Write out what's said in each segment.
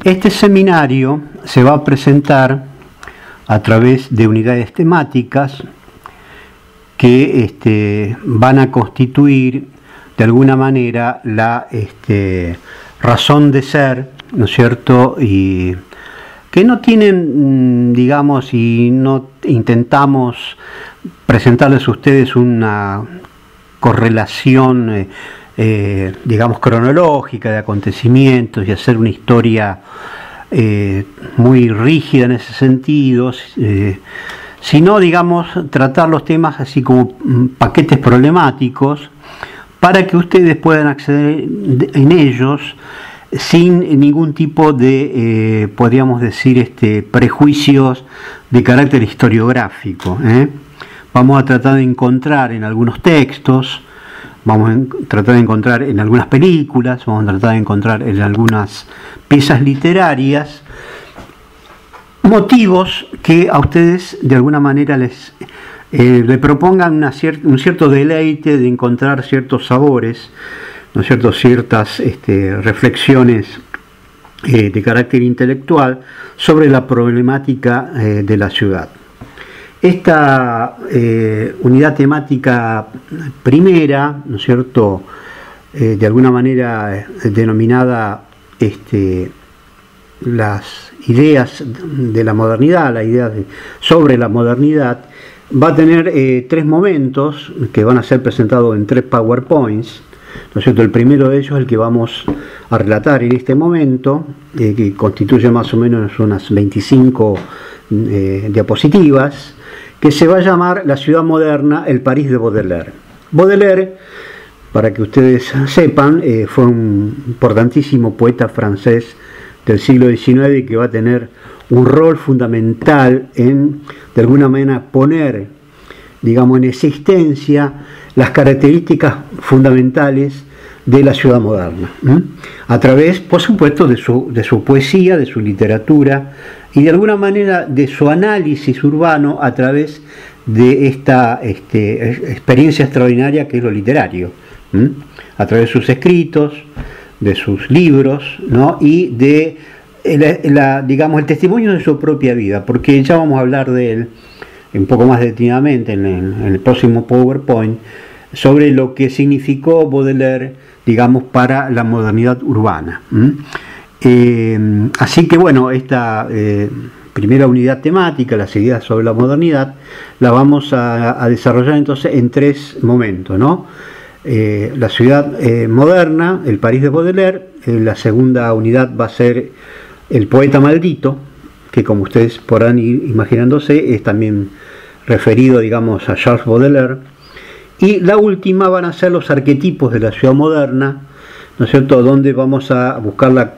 Este seminario se va a presentar a través de unidades temáticas que van a constituir de alguna manera la razón de ser, ¿no es cierto? Y que no tienen, digamos, y no intentamos presentarles a ustedes una correlación, digamos, cronológica de acontecimientos y hacer una historia muy rígida en ese sentido, sino, digamos, tratar los temas así como paquetes problemáticos para que ustedes puedan acceder en ellos sin ningún tipo de, podríamos decir, prejuicios de carácter historiográfico. Vamos a tratar de encontrar en algunos textos, vamos a tratar de encontrar en algunas películas, vamos a tratar de encontrar en algunas piezas literarias motivos que a ustedes de alguna manera le propongan un cierto deleite de encontrar ciertos sabores, ¿no es cierto?, ciertas reflexiones de carácter intelectual sobre la problemática de la ciudad. Esta unidad temática primera, ¿no es cierto?, de alguna manera denominada las ideas de la modernidad, la idea sobre la modernidad, va a tener tres momentos que van a ser presentados en 3 PowerPoints, ¿no es cierto? El primero de ellos es el que vamos a relatar en este momento, que constituye más o menos unas 25 diapositivas, que se va a llamar La ciudad moderna, el París de Baudelaire. Baudelaire, para que ustedes sepan, fue un importantísimo poeta francés del siglo XIX que va a tener un rol fundamental en, de alguna manera, poner, digamos, en existencia las características fundamentales de la ciudad moderna, a través, por supuesto, de su poesía, de su literatura y de alguna manera de su análisis urbano a través de esta experiencia extraordinaria que es lo literario, a través de sus escritos, de sus libros, ¿no? Y de digamos, el testimonio de su propia vida, porque ya vamos a hablar de él un poco más detenidamente en el próximo PowerPoint, sobre lo que significó Baudelaire, digamos, para la modernidad urbana. Así que bueno, esta primera unidad temática, las ideas sobre la modernidad, la vamos a desarrollar entonces en 3 momentos, ¿no? La ciudad moderna, el París de Baudelaire. La segunda unidad va a ser el poeta maldito, que como ustedes podrán ir imaginándose, es también referido, digamos, a Charles Baudelaire. Y la última van a ser los arquetipos de la ciudad moderna, ¿no es cierto?, donde vamos a buscar la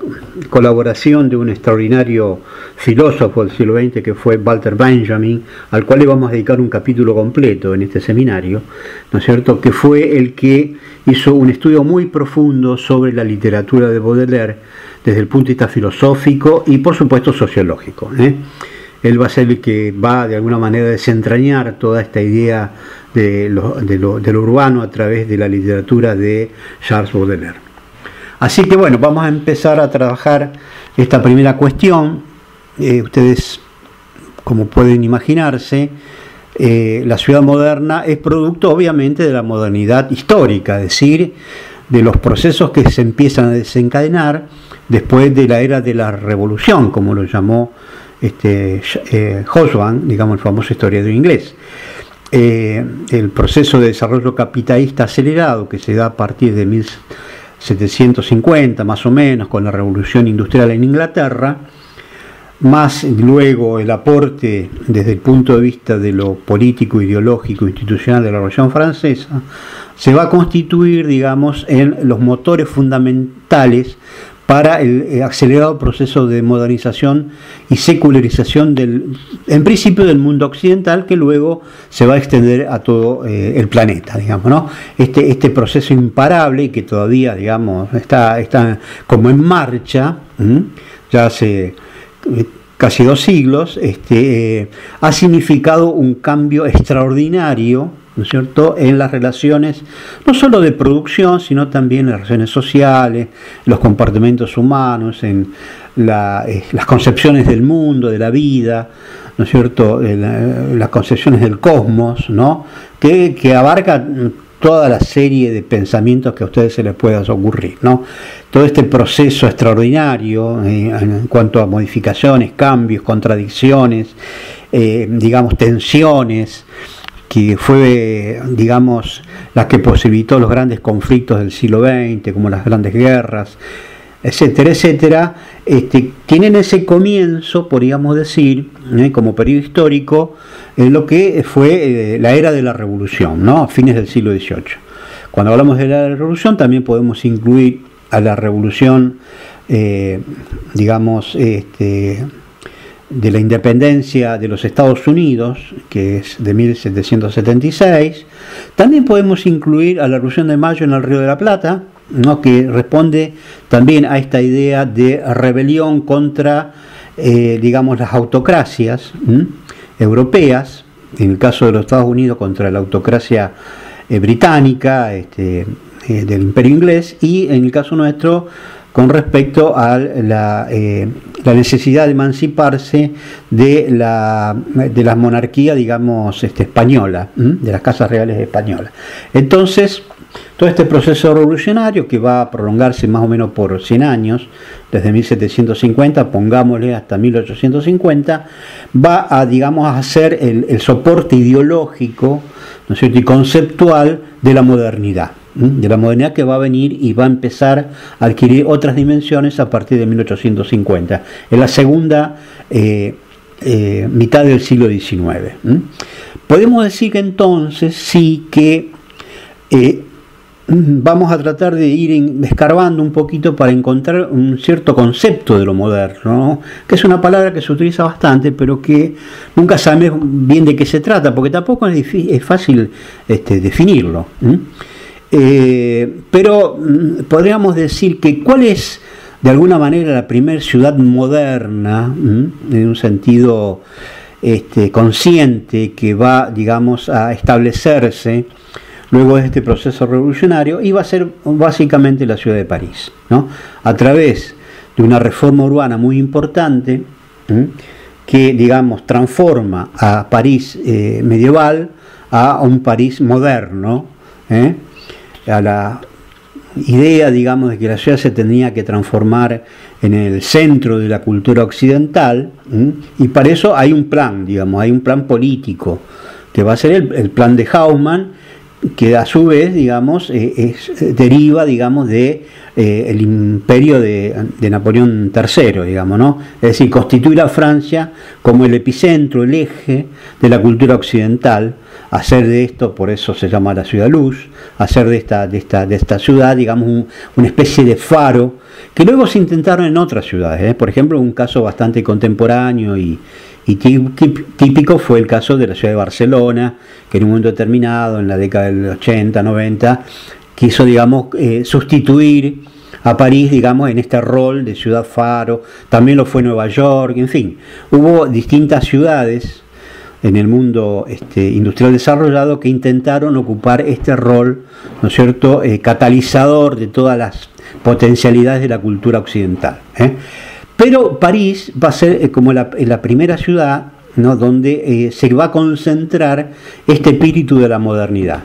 colaboración de un extraordinario filósofo del siglo XX que fue Walter Benjamin, al cual le vamos a dedicar un capítulo completo en este seminario, ¿no es cierto?, que fue el que hizo un estudio muy profundo sobre la literatura de Baudelaire desde el punto de vista filosófico y por supuesto sociológico. Él va a ser el que va de alguna manera a desentrañar toda esta idea de lo urbano a través de la literatura de Charles Baudelaire. Así que bueno, vamos a empezar a trabajar esta primera cuestión. Ustedes, como pueden imaginarse, la ciudad moderna es producto obviamente de la modernidad histórica, es decir, de los procesos que se empiezan a desencadenar después de la era de la revolución, como lo llamó Hobsbawm, digamos, el famoso historiador inglés. El proceso de desarrollo capitalista acelerado que se da a partir de 1750 más o menos, con la revolución industrial en Inglaterra, más luego el aporte desde el punto de vista de lo político, ideológico, institucional de la Revolución Francesa, se va a constituir, digamos, en los motores fundamentales para el acelerado proceso de modernización y secularización en principio del mundo occidental, que luego se va a extender a todo el planeta, digamos, ¿no? Este proceso imparable que todavía, digamos, está como en marcha, ya hace casi 2 siglos, ha significado un cambio extraordinario ¿no es cierto?, en las relaciones, no solo de producción, sino también en las relaciones sociales, los comportamientos humanos, en las concepciones del mundo, de la vida, ¿no es cierto?, las concepciones del cosmos, ¿no?, que abarca toda la serie de pensamientos que a ustedes se les pueda ocurrir, ¿no? Todo este proceso extraordinario en cuanto a modificaciones, cambios, contradicciones, digamos, tensiones, que fue, digamos, la que posibilitó los grandes conflictos del siglo XX, como las grandes guerras, etcétera, etcétera, tienen ese comienzo, podríamos decir, como periodo histórico, en lo que fue la era de la Revolución, ¿no?, a fines del siglo XVIII. Cuando hablamos de la Revolución también podemos incluir a la Revolución, digamos, de la independencia de los Estados Unidos, que es de 1776. También podemos incluir a la Revolución de Mayo en el Río de la Plata, ¿no?, que responde también a esta idea de rebelión contra, digamos, las autocracias europeas, en el caso de los Estados Unidos contra la autocracia británica, del Imperio Inglés, y en el caso nuestro con respecto a la necesidad de emanciparse de la monarquía, digamos, española, de las casas reales españolas. Entonces, todo este proceso revolucionario, que va a prolongarse más o menos por 100 años, desde 1750, pongámosle hasta 1850, va a, digamos, a ser el soporte ideológico, ¿no es cierto?, y conceptual de la modernidad. Que va a venir y va a empezar a adquirir otras dimensiones a partir de 1850, en la segunda mitad del siglo XIX. Podemos decir que entonces sí que vamos a tratar de ir escarbando un poquito para encontrar un cierto concepto de lo moderno, ¿no?, que es una palabra que se utiliza bastante, pero que nunca sabemos bien de qué se trata, porque tampoco es fácil definirlo. Pero podríamos decir que cuál es de alguna manera la primera ciudad moderna, en un sentido consciente, que va, digamos, a establecerse luego de este proceso revolucionario, y va a ser básicamente la ciudad de París, ¿no?, a través de una reforma urbana muy importante, que, digamos, transforma a París medieval a un París moderno, a la idea, digamos, de que la ciudad se tenía que transformar en el centro de la cultura occidental, y para eso hay un plan, digamos, hay un plan político, que va a ser el plan de Haussmann, que a su vez, digamos, deriva, digamos, de el imperio de Napoleón III, digamos, ¿no? Es decir, constituir a Francia como el epicentro, el eje de la cultura occidental, hacer de esto, por eso se llama la ciudad luz, hacer de esta ciudad, digamos, una especie de faro, que luego se intentaron en otras ciudades, por ejemplo, un caso bastante contemporáneo y típico fue el caso de la ciudad de Barcelona, que en un momento determinado, en la década del 80, 90, quiso, digamos, sustituir a París, digamos, en este rol de ciudad faro. También lo fue Nueva York, en fin, hubo distintas ciudades en el mundo industrial desarrollado que intentaron ocupar este rol, ¿no es cierto?, catalizador de todas las potencialidades de la cultura occidental. Pero París va a ser como la primera ciudad, ¿no?, donde se va a concentrar este espíritu de la modernidad.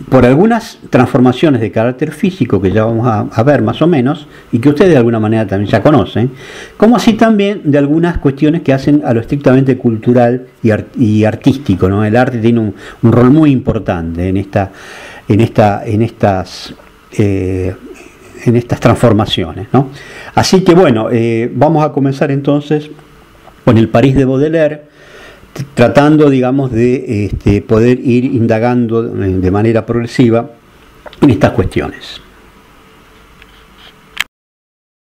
Por algunas transformaciones de carácter físico que ya vamos a ver más o menos, y que ustedes de alguna manera también ya conocen, como así también de algunas cuestiones que hacen a lo estrictamente cultural y artístico, ¿no? El arte tiene un rol muy importante en estas transformaciones, ¿no? Así que bueno, vamos a comenzar entonces con el París de Baudelaire, tratando, digamos, de poder ir indagando de manera progresiva en estas cuestiones.